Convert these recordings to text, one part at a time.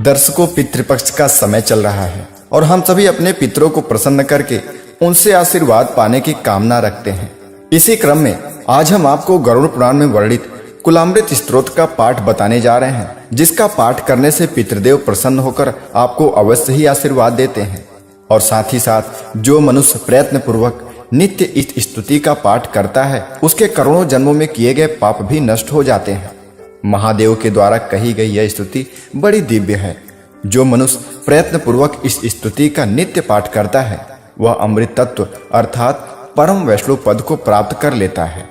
दर्शकों, पितृपक्ष का समय चल रहा है और हम सभी अपने पितरों को प्रसन्न करके उनसे आशीर्वाद पाने की कामना रखते हैं। इसी क्रम में आज हम आपको गरुड़ पुराण में वर्णित कुलामृत स्तोत्र का पाठ बताने जा रहे हैं, जिसका पाठ करने से पितृदेव प्रसन्न होकर आपको अवश्य ही आशीर्वाद देते हैं। और साथ ही साथ जो मनुष्य प्रयत्न पूर्वक नित्य इस स्तुति का पाठ करता है, उसके करोड़ों जन्मों में किए गए पाप भी नष्ट हो जाते हैं। महादेव के द्वारा कही गई यह स्तुति बड़ी दिव्य है। जो मनुष्य प्रयत्न पूर्वक इस स्तुति का नित्य पाठ करता है, वह अमृत तत्व अर्थात परम वैष्णव पद को प्राप्त कर लेता है।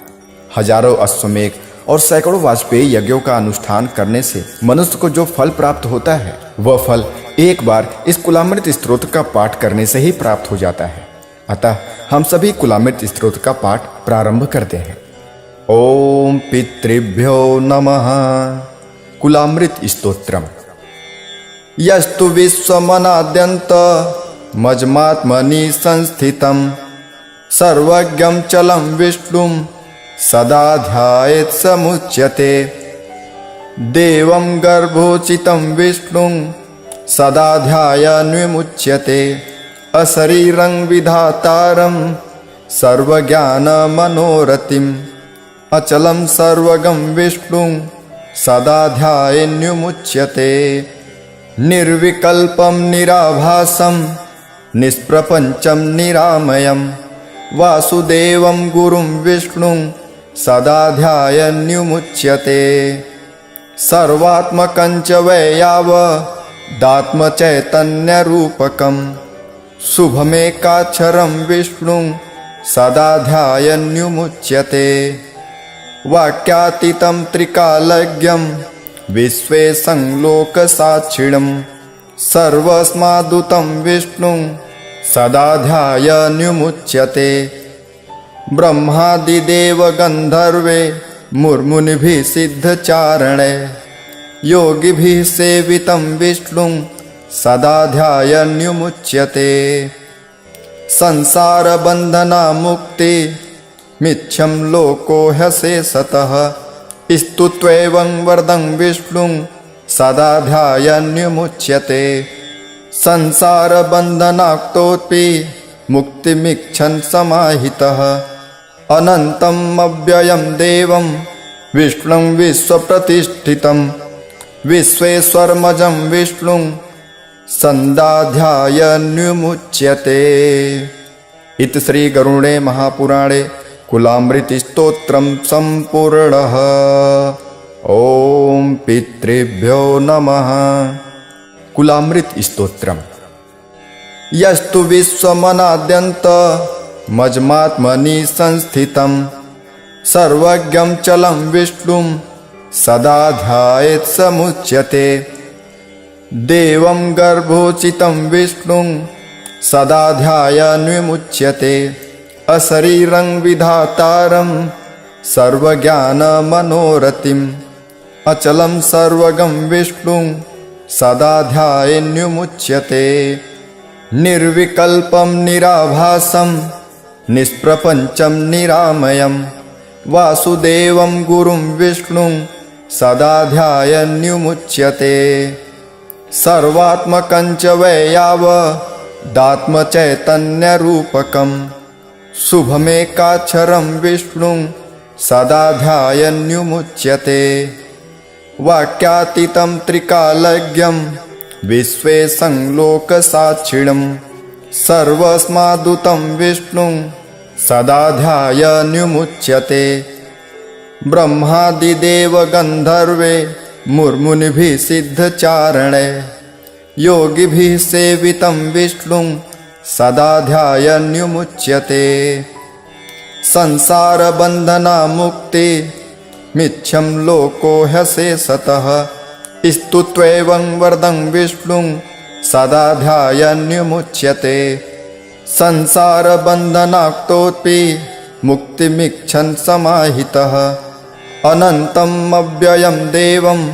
हजारों अश्वमेघ और सैकड़ों वाजपेयी यज्ञों का अनुष्ठान करने से मनुष्य को जो फल प्राप्त होता है, वह फल एक बार इस कुलामृत स्तोत्र का पाठ करने से ही प्राप्त हो जाता है। अतः हम सभी कुलामृत स्तोत्र का पाठ प्रारंभ करते हैं। ओम पितृभ्यो नमः। कुलामृत स्तोत्रम। यस्तु विश्वमनाद्यन्त मज्मात्मनि संस्थितं सर्वज्ञं चलं विष्णुं सदा ध्यायेत् समुच्यते। देवं गर्भोचितं विष्णुं सदा ध्यायन् विमुच्यते। अशरीरं विधातारं सर्वज्ञानमनोरथिम् अचलं सर्वगं विष्णुं सदा ध्यायेन् विमुच्यते। निर्विकल्पं निराभासं निष्प्रपञ्चं निरामयं वासुदेवं गुरुं विष्णुं सदा ध्यायन् विमुच्यते। सर्वात्मकं च वैयावदात्मचैतन्यरूपकं शुभमेकाक्षरं विष्णुं सदा ध्यायन् विमुच्यते। वाक्यातीतं त्रिकालज्ञं विश्वेशं लोकसाक्षिणं सर्वस्मादुतं विष्णुं सदा ध्यायन् विमुच्यते। ब्रह्मादिदेव गन्धर्वे मुर्मुनिभिः सिद्धचारणे योगिभिः सेवितं विष्णुं सदा ध्यायन् विमुच्यते। संसारबन्धनामुक्ति मिथ्यं लोको ह्यशेषतः स्तुत्वैवं वरदं विष्णुं सदा ध्यायन् विमुच्यते। संसारबन्धनाक्तोऽपि मुक्तिमिच्छन् समाहितः अनन्तम् अव्ययं देवं विष्णुं विश्वप्रतिष्ठितं विश्वेश्वरमजं विष्णुं सदा ध्यायन् विमुच्यते। इति श्री गरुणे महापुराणे कुलामृत स्तोत्रम संपूर्णः। ओम पितृभ्यो नमः। कुलामृत स्तोत्रम। यस्तु विश्वमनाद्यन्त मज्मात्मनि संस्थितं सर्वज्ञं चलं विष्णुं सदा ध्यायेत् समुच्यते। देवं गर्भोचितं विष्णुं सदा ध्यायन् विमुच्यते। अशरीरं विधातारं सर्वज्ञानमनोरथिम् अचलं सर्वगं विष्णुं सदा ध्यायेन् विमुच्यते। निर्विकल्पं निराभासं निष्प्रपञ्चं निरामयं वासुदेवं गुरुं विष्णुं सदा ध्यायन् विमुच्यते। सर्वात्मकं च वैयावदात्मचैतन्यरूपकं शुभमेकाक्षरं विष्णुं सदा ध्यायन् विमुच्यते। वाक्यातीतं त्रिकालज्ञं विश्वेशं लोकसाक्षिणं सर्वस्मादुतं विष्णुं सदा ध्यायन् विमुच्यते। ब्रह्मादिदेव गन्धर्वे मुर्मुनिभिः सिद्धचारणे योगिभिः सेवितं विष्णुं सदा ध्यायन् विमुच्यते। संसारबन्धनामुक्ति मिथ्यं लोको ह्यशेषतः स्तुत्वैवं वरदं विष्णुं सदा ध्यायन् विमुच्यते। संसारबन्धनाक्तोऽपि मुक्तिमिच्छन् समाहितः अनन्तम् अव्ययं देवं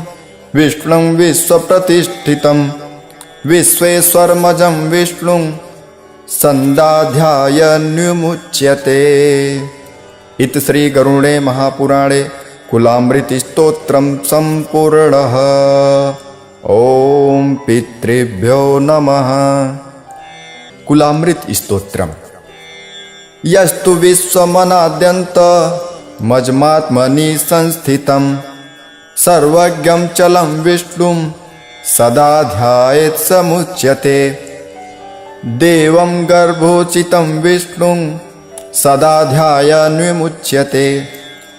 विष्णुं विश्वप्रतिष्ठितं विश्वेश्वरमजं विष्णुं सदा ध्यायन् विमुच्यते। इति श्री गरुणे महापुराणे कुलामृत स्तोत्रम संपूर्णः। ओम पितृभ्यो नमः। कुलामृत स्तोत्रम। यस्तु विश्वमनाद्यन्त मज्मात्मनि संस्थितं सर्वज्ञं चलं विष्णुं सदा ध्यायेत् समुच्यते। देवं गर्भोचितं विष्णुं सदा ध्यायन् विमुच्यते।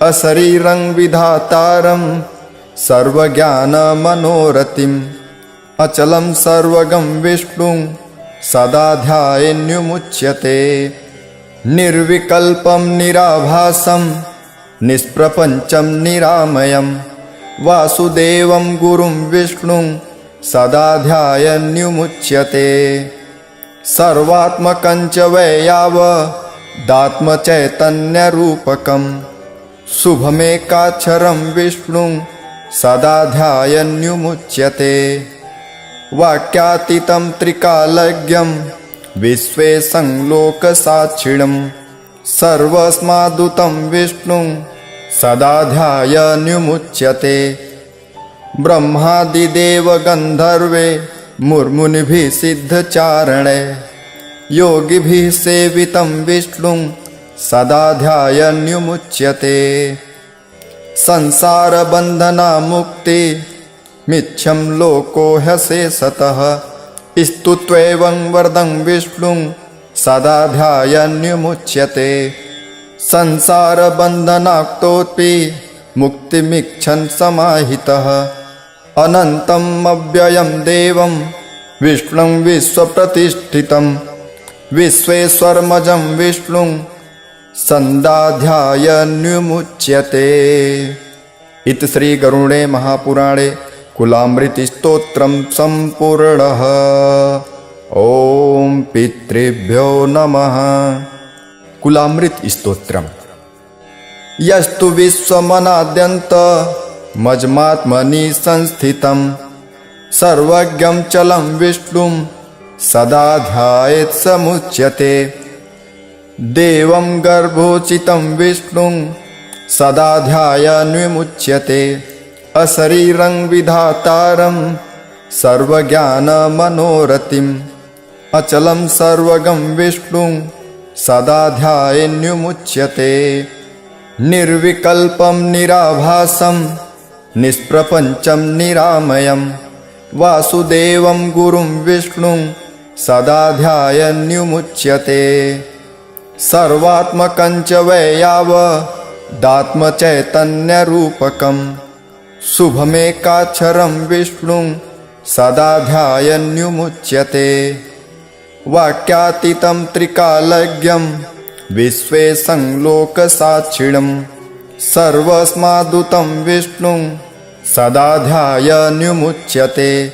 अशरीरं विधातारं सर्वज्ञानमनोरथिम् अचलं सर्वगं विष्णुं सदा ध्यायेन् विमुच्यते। निर्विकल्पं निराभासं निष्प्रपञ्चं निरामयं वासुदेवं गुरुं विष्णुं सदा ध्यायन् विमुच्यते। सर्वात्मकं च वैयावदात्मचैतन्यरूपकं शुभमेकाक्षरं विष्णुं सदा ध्यायन् विमुच्यते। वाक्यातीतं त्रिकालज्ञं विश्वेशं लोकसाक्षिणं सर्वस्मादुतं विष्णुं सदा ध्यायन् विमुच्यते। ब्रह्मादिदेवगन्धर्वे मुर्मुनिभिः सिद्धचारणे योगिभिः सेवितं विष्णुं सदा ध्यायन् विमुच्यते। संसारबन्धनामुक्ति मिच्छं लोको ह्यशेषतः स्तुत्वैवं वरदं विष्णुं सदा ध्यायन् विमुच्यते। संसारबन्धनाक्तोऽपि मुक्तिमिच्छन् समाहितः अनन्तम् अव्ययं देवं विष्णुं विश्वप्रतिष्ठितं विश्वेश्वरमजं विष्णुं सदा ध्यायन् विमुच्यते। इति श्री गरुणे महापुराणे कुलामृत स्तोत्रम संपूर्णः। ओम पितृभ्यो नमः। कुलामृत स्तोत्रम। यस्तु विश्वमनाद्यन्त मज्मात्मनि संस्थितं सर्वज्ञं चलं विष्णुं सदा ध्यायेत् समुच्यते। देवं गर्भोचितं विष्णुं सदा ध्यायन् विमुच्यते। अशरीरं विधातारं सर्वज्ञानमनोरथिम् अचलं सर्वगं विष्णुं सदा ध्यायेन् विमुच्यते। निर्विकल्पं निराभासं निष्प्रपञ्चं निरामयं वासुदेवं गुरुं विष्णुं सदा ध्यायन् विमुच्यते। सर्वात्मकं च वैयावदात्मचैतन्यरूपकं शुभमेकाक्षरं विष्णुं सदा ध्यायन् विमुच्यते। वाक्यातीतं त्रिकालज्ञं विश्वेशं लोकसाक्षिणं सर्वस्मादुतं विष्णुं सदा ध्यायन् विमुच्यते।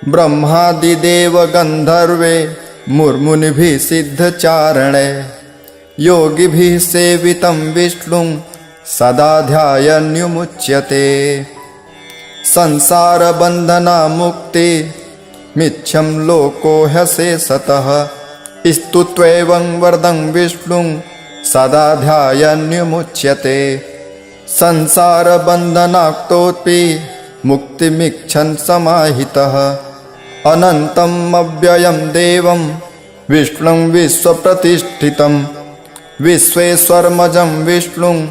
ब्रह्मादिदेवगन्धर्वे मुर्मुनिभिः सिद्धचारणे योगिभिः सेवितं विष्णुं सदा ध्यायन् विमुच्यते। संसारबन्धनामुक्ति मिच्छं लोको ह्यशेषतः स्तुत्वैवं वरदं विष्णुं सदा ध्यायन् विमुच्यते। संसारबन्धनाक्तोऽपि मुक्तिमिच्छन् समाहितः अनन्तम् अव्ययं देवं विष्णुं विश्वप्रतिष्ठितं विश्वेश्वरमजं विष्णुं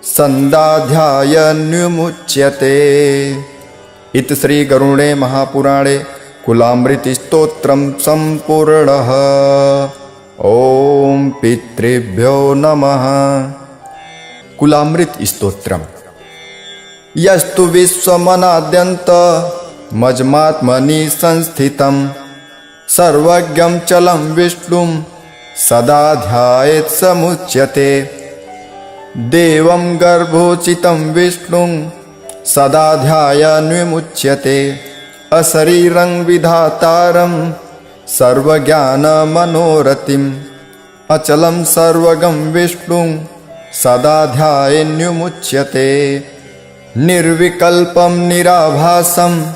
सदा ध्यायन् विमुच्यते। इति श्री गरुणे महापुराणे कुलामृत स्तोत्रम संपूर्णः। ओम पितृभ्यो नमः। कुलामृत स्तोत्रम। यस्तु विश्वमनाद्यन्त मज्मात्मनि संस्थितं सर्वज्ञं चलं विष्णुं सदा ध्यायेत् समुच्यते। देवं गर्भोचितं विष्णुं सदा ध्यायन् विमुच्यते। अशरीरं विधातारं सर्वज्ञानमनोरथिम् अचलं सर्वगं विष्णुं सदा ध्यायेन् विमुच्यते। निर्विकल्पं निराभासं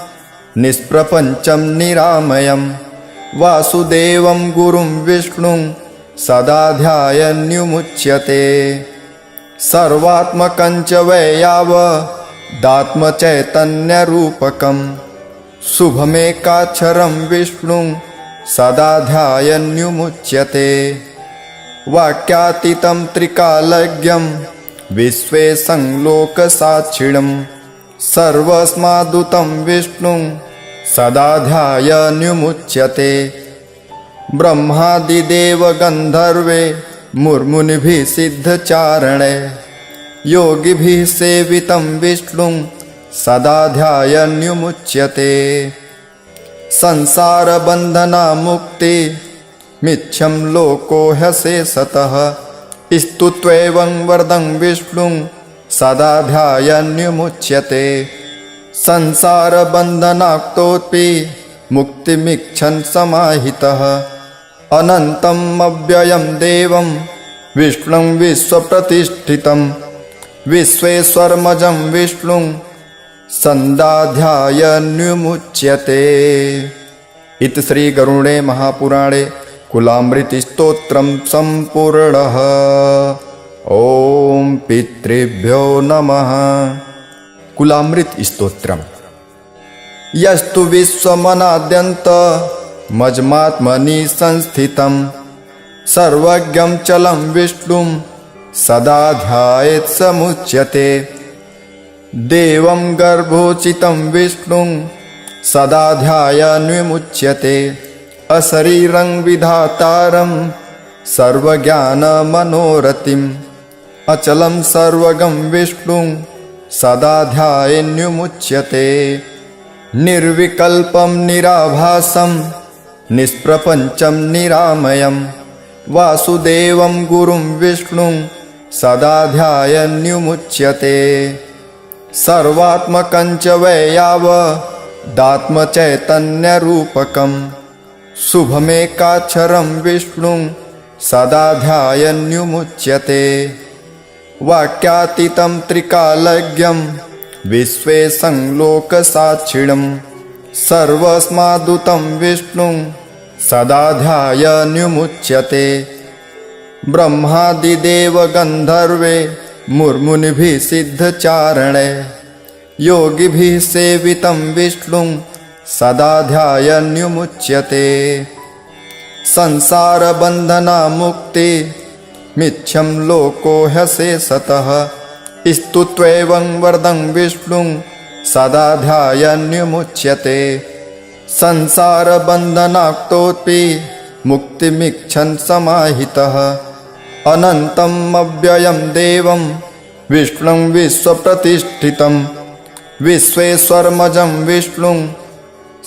निष्प्रपञ्चं निरामयं वासुदेवं गुरुं विष्णुं सदा ध्यायन् विमुच्यते। सर्वात्मकं च वैयावदात्मचैतन्यरूपकं शुभमेकाक्षरं विष्णुं सदा ध्यायन्युमुच्यते वाक्यातीतं त्रिकालज्ञं विश्वेशं लोकसाक्षिणं सर्वस्मादुतं विष्णुं सदा ध्यायन्युमुच्यते ब्रह्मादिदेव गन्धर्वे मुर्मुनिभिः सिद्धचारणे योगिभिः सेवितं विष्णुं सदा ध्यायन्युमुच्यते संसारबन्धना मुक्ति मिच्छं लोको ह्यशेषतः स्तुत्वैवं वरदं विष्णुं सदा ध्यायन्युमुच्यते संसारबन्धनाक्तोऽपि मुक्तिमिच्छन् समाहितः अनन्तम् अव्ययं देवं विष्णुं विश्वप्रतिष्ठितं विश्वेश्वरमजं विष्णुं सदा ध्यायन्युमुच्यते। इति श्री गरुणे महापुराणे कुलामृत स्तोत्रं सम्पूर्णः। ओम पितृभ्यो नमः। कुलामृत स्तोत्रम्। यस्तु विश्वमनाद्यन्त मज्मात्मनि संस्थितं सर्वज्ञं चलं विष्णुं सदा ध्यायेत् समुच्यते देवं गर्भोचितं विष्णुं सदा ध्यायन्विमुच्यते अशरीरं विधातारं सर्वज्ञानमनोरथिम् अचलं सर्वगं विष्णुं सदा ध्यायेन्युमुच्यते निर्विकल्पं निराभासं निष्प्रपञ्चं निरामयं वासुदेवं गुरुं विष्णुं सदा ध्यायन्युमुच्यते सर्वात्मकं च वैयावदात्मचैतन्यरूपकं शुभमेकाक्षरं विष्णुं सदा ध्यायन्युमुच्यते वाक्यातीतं त्रिकालज्ञं विश्वेशं लोकसाक्षिणं सर्वस्मादुतं विष्णुं सदा ध्यायन्युमुच्यते ब्रह्मादिदेव गन्धर्वे मुर्मुनिभिः सिद्धचारणे योगिभिः सेवितं विष्णुं सदा ध्यायन्युमुच्यते संसारबन्धना मुक्ति मिच्छं लोको ह्यशेषतः स्तुत्वैवं वरदं विष्णुं सदा ध्यायन्युमुच्यते संसारबन्धनाक्तोऽपि मुक्तिमिच्छन् समाहितः अनन्तम् अव्ययं देवं विष्णुं विश्वप्रतिष्ठितं विश्वेश्वरमजं विष्णुं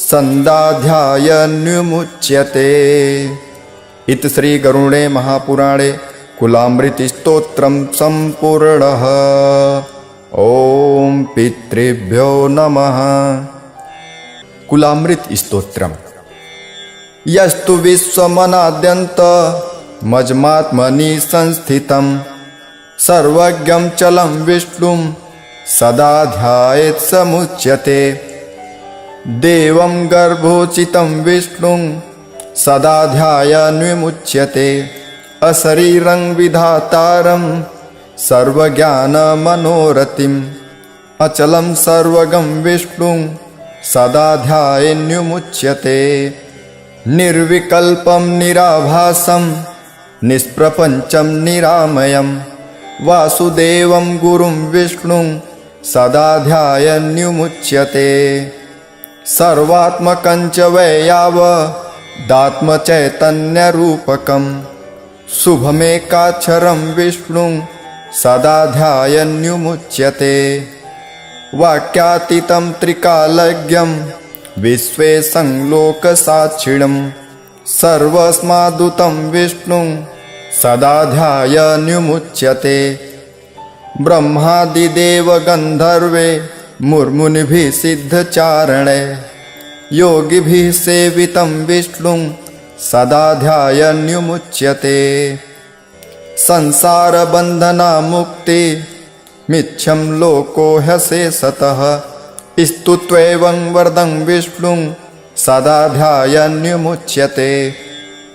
सदा ध्यायन्युमुच्यते। इति श्री गरुणे महापुराणे कुलामृत स्तोत्रं सम्पूर्णः। ओम पितृभ्यो नमः। कुलामृत स्तोत्रम्। यस्तु विश्वमनाद्यन्त मज्मात्मनि संस्थितं सर्वज्ञं चलं विष्णुं सदा ध्यायेत् समुच्यते देवं गर्भोचितं विष्णुं सदा ध्यायन्विमुच्यते अशरीरं विधातारं सर्वज्ञानमनोरथिम् अचलं सर्वगं विष्णुं सदा ध्यायेन्युमुच्यते निर्विकल्पं निराभासं निष्प्रपञ्चं निरामयं वासुदेवं गुरुं विष्णुं सदा ध्यायन्युमुच्यते सर्वात्मकं च वैयावदात्मचैतन्यरूपकं शुभमेकाक्षरं विष्णुं सदा ध्यायन्युमुच्यते वाक्यातीतं त्रिकालज्ञं विश्वेशं लोकसाक्षिणं सर्वस्मादुतं विष्णुं सदा ध्यायन्युमुच्यते ब्रह्मादिदेव गन्धर्वे मुर्मुनिभिः सिद्धचारणे योगिभिः सेवितं विष्णुं सदा ध्यायन्युमुच्यते संसारबन्धना मुक्ति मिच्छं लोको ह्यशेषतः स्तुत्वैवं वरदं विष्णुं सदा ध्यायन्युमुच्यते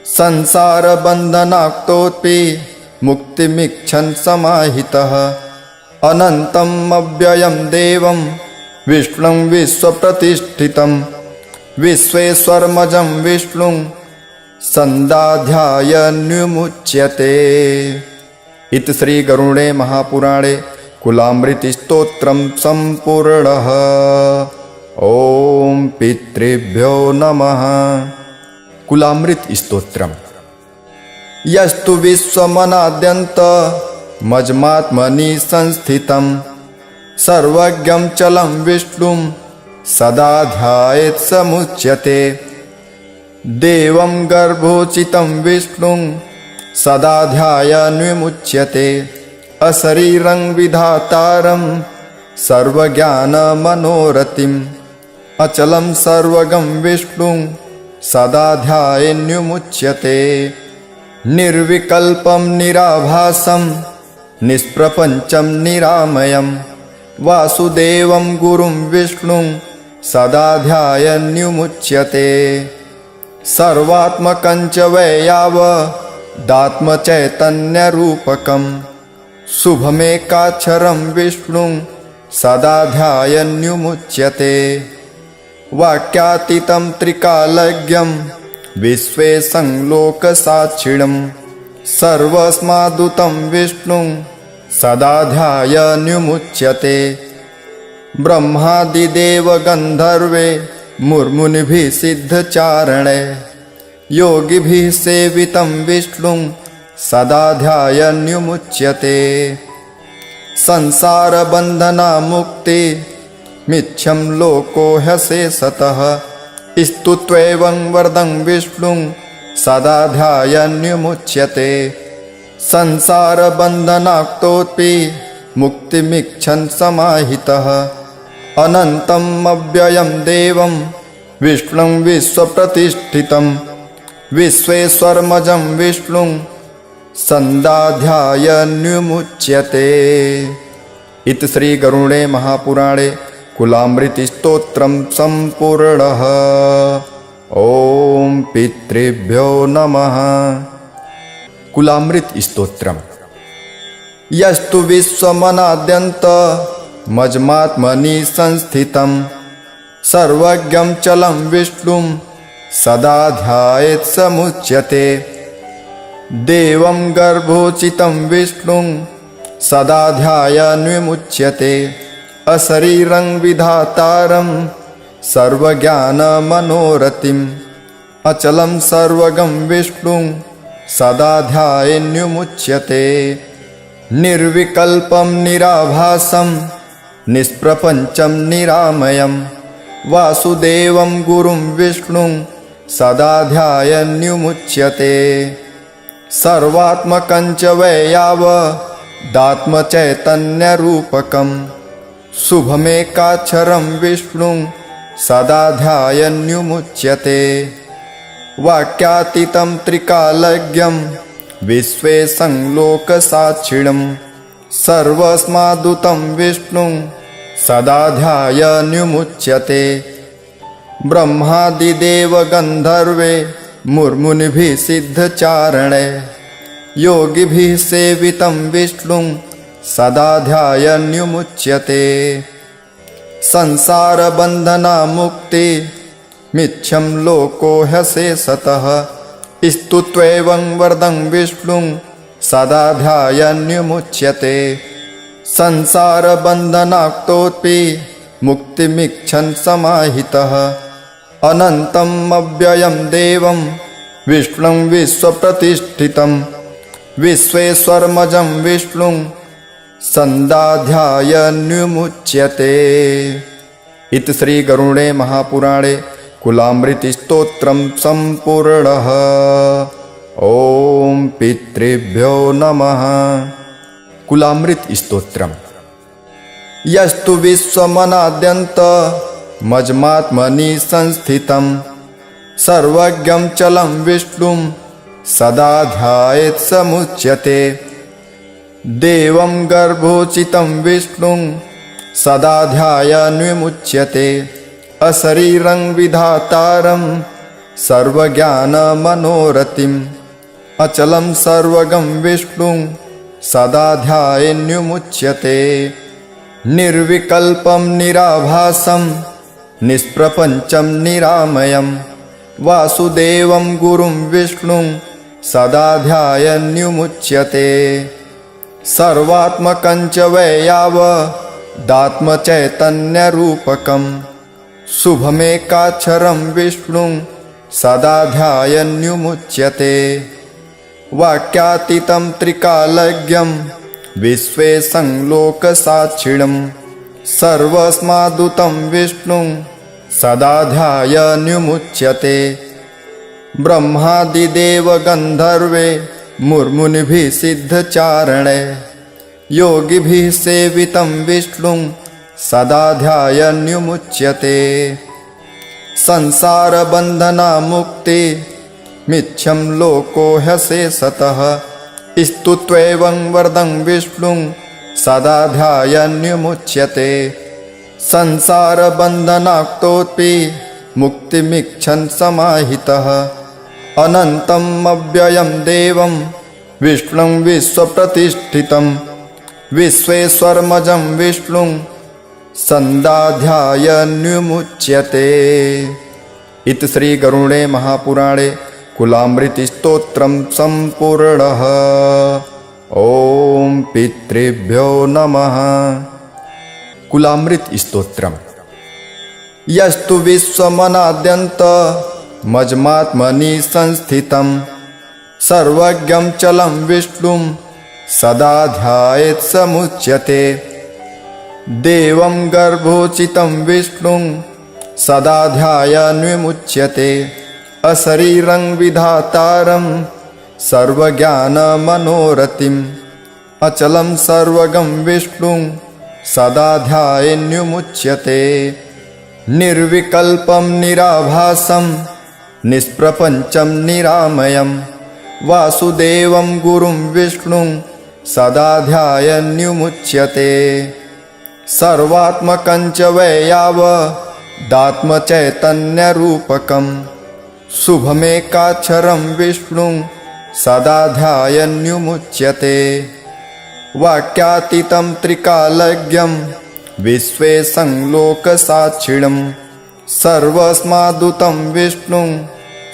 संसारबन्धनाक्तोऽपि मुक्तिमिच्छन् समाहितः अनन्तम् अव्ययं देवं विष्णुं विश्वप्रतिष्ठितं विश्वेश्वरमजं विष्णुं संदाध्यायन्मुच्यते। इति श्री गरुणे महापुराणे कुलामृत स्तोत्रम संपूर्णः। ओम पितृभ्यो नमः। कुलामृत स्तोत्रम। यस्तु विश्वमनाद्यन्त मज्मात्मनि संस्थितं सर्वज्ञं चलं विष्णुं सदा ध्यायेत् समुच्यते। देवं गर्भोचितं विष्णुं सदा ध्यायन्मुच्यते। अशरीरं विधातारं सर्वज्ञानमनोरथिम् अचलं सर्वगं विष्णुं सदा ध्यायेन्मुच्यते। निर्विकल्पं निराभासं निष्प्रपञ्चं निरामयं वासुदेवं गुरुं विष्णुं सदा ध्यायन्मुच्यते। सर्वात्मकं च वैयावदात्मचैतन्यरूपकं शुभमेकाक्षरं विष्णुं सदा ध्यायन्मुच्यते। वाक्यातीतं त्रिकालज्ञं विश्वेशं लोकसाक्षिणं सर्वस्मादुतं विष्णुं सदा ध्यायन्मुच्यते। ब्रह्मादिदेवगन्धर्वे मुर्मुनिभिः सिद्धचारणे योगिभिः सेवितं विष्णुं सदा ध्यायन्मुच्यते। संसारबन्धनामुक्ति मिच्छं लोको ह्यशेषतः स्तुत्वैवं वरदं विष्णुं सदा ध्यायन्मुच्यते। संसारबन्धनाक्तोऽपि मुक्तिमिच्छन् समाहितः अनन्तम् अव्ययं देवं विष्णुं विश्वप्रतिष्ठितं विश्वेश्वरमजं विष्णुं संदाध्यायन्मुच्यते। इति श्री गरुणे महापुराणे कुलामृत स्तोत्रम संपूर्णः। ओम पितृभ्यो नमः। कुलामृत स्तोत्रम। यस्तु विश्वमनाद्यन्त मज्मात्मनि संस्थितं सर्वज्ञं चलं विष्णुं सदा ध्यायेत् समुच्यते। देवं गर्भोचितं विष्णुं सदा ध्यायन्मुच्यते। अशरीरं विधातारं सर्वज्ञानमनोरथिम् अचलं सर्वगं विष्णुं सदा ध्यायन्मुच्यते। निर्विकल्पं निराभासं निष्प्रपञ्चं निरामयं वासुदेवं गुरुं विष्णुं सदा ध्यायन्मुच्यते। सर्वात्मकं च वैयावदात्मचैतन्यरूपकं शुभमेकाक्षरं विष्णुं सदा ध्यायन्मुच्यते। वाक्यातीतं त्रिकालज्ञं विश्वेशं लोकसाक्षिणं सर्वस्मादुतं विष्णुं सदा ध्यायन्मुच्यते। ब्रह्मादिदेवगन्धर्वे मुर्मुनिभिः सिद्धचारणे योगिभिः सेवितं विष्णुं सदा ध्यायन्मुच्यते। संसारबन्धनामुक्ति मिच्छं लोको ह्यशेषतः स्तुत्वैवं वरदं विष्णुं सदा ध्यायन्मुच्यते। संसारबन्धनाक्तोऽपि मुक्तिमिच्छन् समाहितः अनन्तम् अव्ययं देवं विष्णुं विश्वप्रतिष्ठितं विश्वेश्वरमजं विष्णुं संदाध्यायन्मुच्यते। इति श्री गरुणे महापुराणे कुलामृत स्तोत्रम संपूर्णः। ओम पितृभ्यो नमः। कुलामृत स्तोत्रम। यस्तु विश्वमनाद्यन्त मज्मात्मनि संस्थितं सर्वज्ञं चलं विष्णुं सदा ध्यायेत् समुच्यते। देवं गर्भोचितं विष्णुं सदा ध्यायन्मुच्यते। अशरीरं विधातारं सर्वज्ञानमनोरथिम् अचलं सर्वगं विष्णुं सदा ध्यायन्मुच्यते। निर्विकल्पं निराभासं निष्प्रपञ्चं निरामयं वासुदेवं गुरुं विष्णुं सदा ध्यायन्युमुच्यते सर्वात्मकं च वै यावदात्मचैतन्यरूपकं शुभमेकाक्षरं विष्णुं सदा ध्यायन्युमुच्यते वाक्यातीतं त्रिकालज्ञं विश्वेशं लोकसाक्षिणं सर्वस्मादुतं विष्णुं सदा ध्यायन्युमुच्यते ब्रह्मादिदेवगन्धर्वे मुर्मुनिभिः सिद्धचारणे योगिभिः सेवितं विष्णुं सदा ध्यायन्युमुच्यते संसारबन्धनामुक्ति मिच्छं लोको ह्यशेषतः स्तुत्वैवं वरदं विष्णुं सदा ध्यायन्युमुच्यते संसारबन्धनाक्तोऽपि मुक्तिमिच्छन् समाहितः अनन्तम् अव्ययं देवं विष्णुं विश्वप्रतिष्ठितं विश्वेश्वरमजं विष्णुं सदा ध्यायन्युमुच्यते। इति श्री गरुणे महापुराणे कुलामृत स्तोत्रं सम्पूर्णः। ओम पितृभ्यो नमः। कुलामृत स्तोत्रम्। यस्तु विश्वमनाद्यन्त मज्मात्मनि संस्थितं सर्वज्ञं चलं विष्णुं सदा ध्यायेत् समुच्यते देवं गर्भोचितं विष्णुं सदा ध्यायन्विमुच्यते अशरीरं विधातारं सर्वज्ञानमनोरथिम् अचलं सर्वगं विष्णुं सदा ध्यायेन्युमुच्यते निर्विकल्पं निराभासं निष्प्रपञ्चं निरामयं वासुदेवं गुरुं विष्णुं सदा ध्यायन्युमुच्यते सर्वात्मकं च वै यावदात्मचैतन्यरूपकं शुभमेकाक्षरं विष्णुं सदा ध्यायन्युमुच्यते वाक्यातीतं त्रिकालज्ञं विश्वेशं लोकसाक्षिणं सर्वस्मादुतं विष्णुं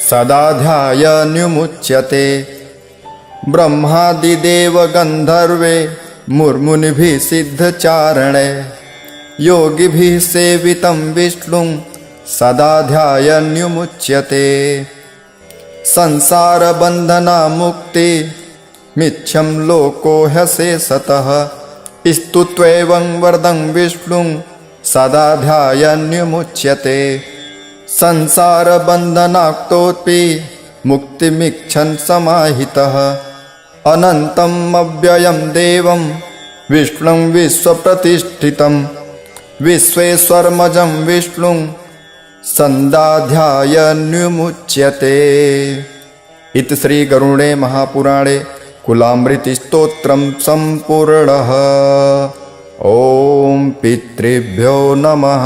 सदा ध्यायन्युमुच्यते ब्रह्मादिदेवगन्धर्वे मुर्मुनिभिः सिद्धचारणे योगिभिः सेवितं विष्णुं सदा ध्यायन्युमुच्यते संसारबन्धनामुक्ति मिच्छं लोको ह्यशेषतः स्तुत्वैवं वरदं विष्णुं सदा ध्यायन्युमुच्यते संसारबन्धनाक्तोऽपि मुक्तिमिच्छन् समाहितः अनन्तम् अव्ययं देवं विष्णुं विश्वप्रतिष्ठितं विश्वेश्वरमजं विष्णुं सदा ध्यायन्युमुच्यते। इति श्री गरुणे महापुराणे कुलामृत स्तोत्रं सम्पूर्णः। ओम पितृभ्यो नमः।